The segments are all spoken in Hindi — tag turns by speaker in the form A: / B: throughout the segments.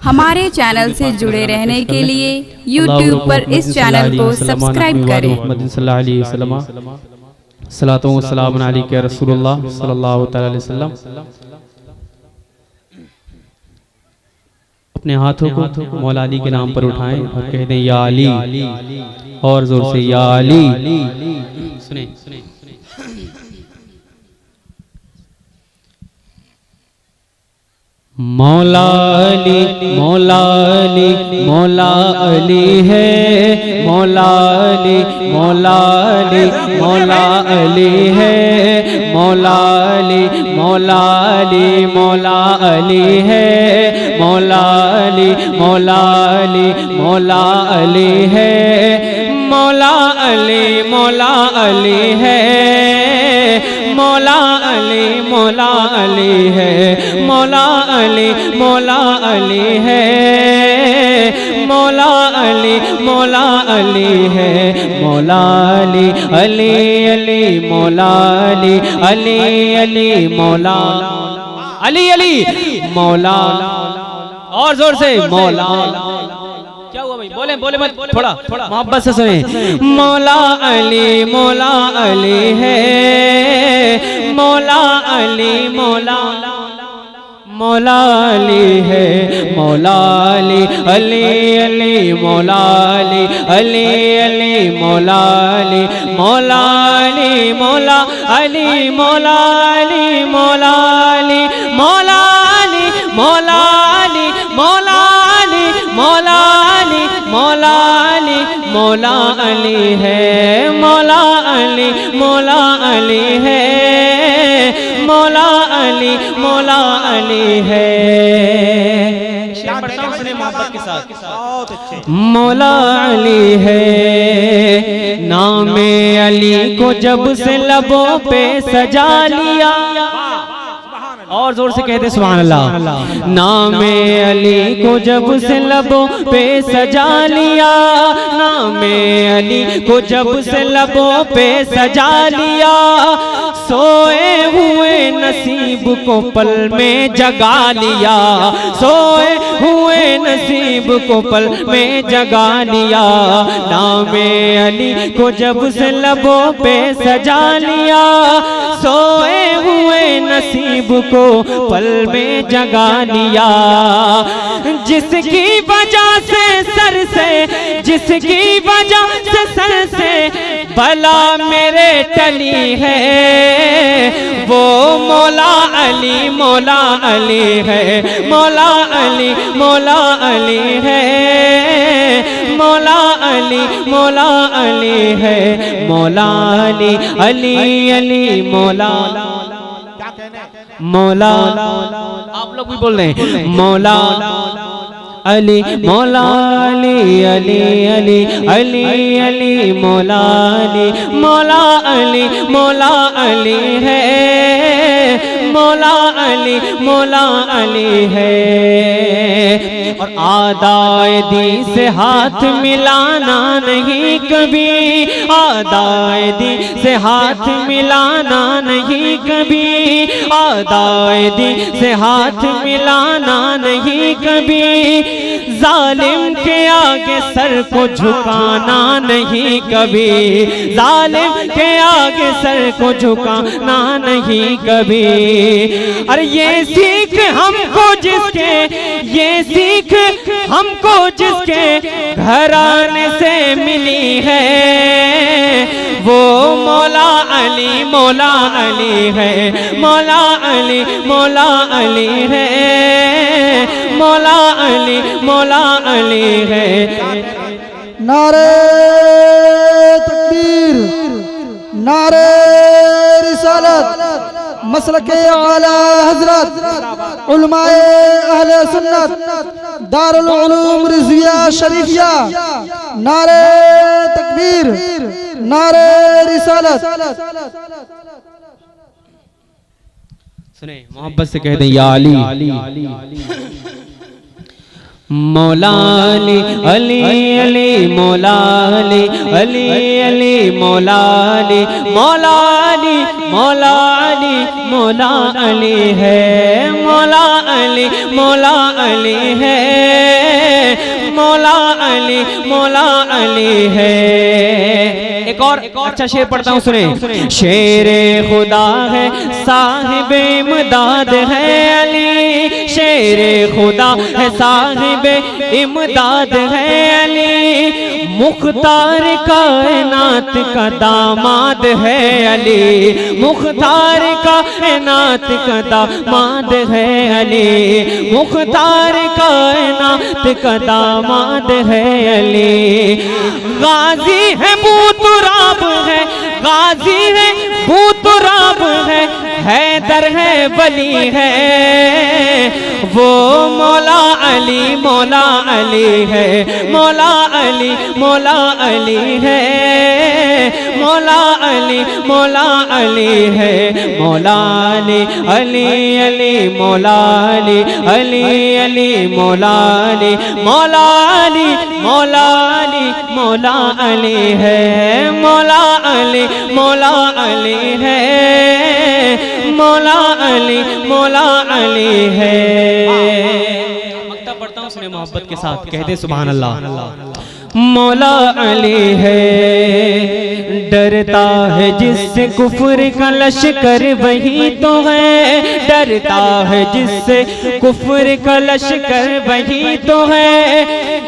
A: हमारे चैनल से जुड़े रहने के लिए YouTube पर इस चैनल को सब्सक्राइब करें।
B: सलातो व सलाम अलैका रसूलुल्लाह सल्लल्लाहु तआला अलैहि वसल्लम। अपने हाथों को मौला अली के नाम पर उठाएं और कह दें या अली, और जोर से या अली। सुने मौला अली मौला अली मौला अली है, मौला अली मौला अली मौला अली है, मौला अली मौला अली मौला अली है, मौला अली मौला अली मौला अली है, मौला अली मौला अली है, मौला अली मौला अली है, मौला अली मौला अली है, मौला अली मौला अली है, मौला अली अली अली मौला अली अली अली मौला अली अली मौला, और जोर से मौला। क्या हुआ भाई? बोले बोले मत, थोड़ा मोहब्बत से सुने। मौला अली है, मौला अली मौला मौला अली है, मौला अली अली अली मौला अली अली अली मौला अली मौला अली मौला अली मौला अली मौला अली मौला अली मौला अली मौला अली मौला अली मौला अली मौला अली है, मौला अली मौला अली है, मौला अली मौला अली है। मोहब्बत के साथ मौला अली है, नामे अली को जब से लबों पे सजा लिया, और जोर से कहते सुभान अल्लाह। नामे अली को जब से लबों पे सजा लिया, नामे अली को जब से लबों पे सजा लिया, सोए हुए नसीब को पल में जगा लिया, सोए हुए नसीब को पल में जगा लिया, नामे अली को जब से लबों पे सजा लिया, सोए हुए नसीब को पल में जगा लिया, जिसकी वजह से सर से, जिसकी वजह से सर से भला मेरे टली है, वो मौला अली है, मौला अली है, मौला अली है, मौला अली अली मौला मौला। आप लोग भी बोल रहे हैं मौला अली मौला अली अली अली अली अली मौला अली मौला अली मौला अली है, मौला अली है। और आदाए दी से हाथ मिलाना नहीं कभी, आदाए दी से हाथ मिलाना नहीं कभी, आदाए दी से हाथ मिलाना नहीं कभी, जालिम के आगे सर को झुकाना नहीं कभी, जालिम के आगे सर को झुकाना नहीं कभी। अरे ये सीख हमको जिसके, ये सीख हमको जिसके घराने से मिली है, वो मौला अली है, मौला अली है, मौला अली है।
C: नारे तकबीर, नारे रिसालत, मसलके आला हजरत उलमाए अहले सुन्नत दारुल उलूम रिजविया शरीफिया, नारे तकबीर, नारे रिसालत।
B: सुने मोहब्बत से कह दें या अली मौला अली अली अली मौला अली अली अली मौला अली मौला अली मौला अली मौला अली है, मौला अली है, मौला अली है। एक और अच्छा शेर पढ़ता हूँ, सुने। शेरे खुदा है साहिब इमदाद है अली, शेरे खुदा है साहिब इमदाद है अली, मुख्तार कायनात का दामाद है अली, मुख्तार कायनात का दामाद है अली, मुख्तार कायनात का दामाद है अली। गाजी है बूतुराब है, गाजी है बूतुराब है, हैदर है वली है, वो मौला अली है, मौला अली है, मौला अली है, मौला अली मौला अली मौला अली है, मौला अली है, मौला अली है। मक्ता पढ़ता हूँ सुने मोहब्बत के साथ, कहते सुभान अल्लाह। मौला अली है, डरता है जिससे कुफ्र का लश्कर वही तो है, डरता है जिससे कुफ्र का लश्कर वही तो है,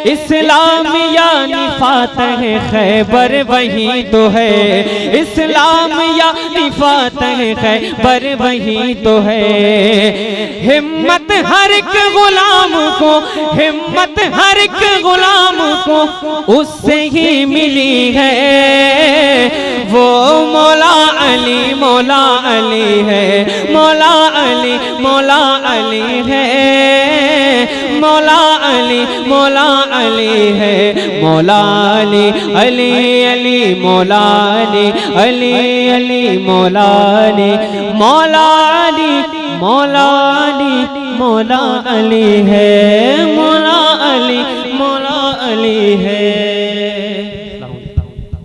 B: इस्लाम यानी फातह खैबर वही तो है, इस्लाम यानी फातह खैबर वही तो है। हिम्मत हर एक गुलाम को, हिम्मत हर एक गुलाम को उससे ही मिली है, वो मौला अली है, मौला अली है, मौला अली है, मौला अली है, मौला अली मौला अली मौला अली है,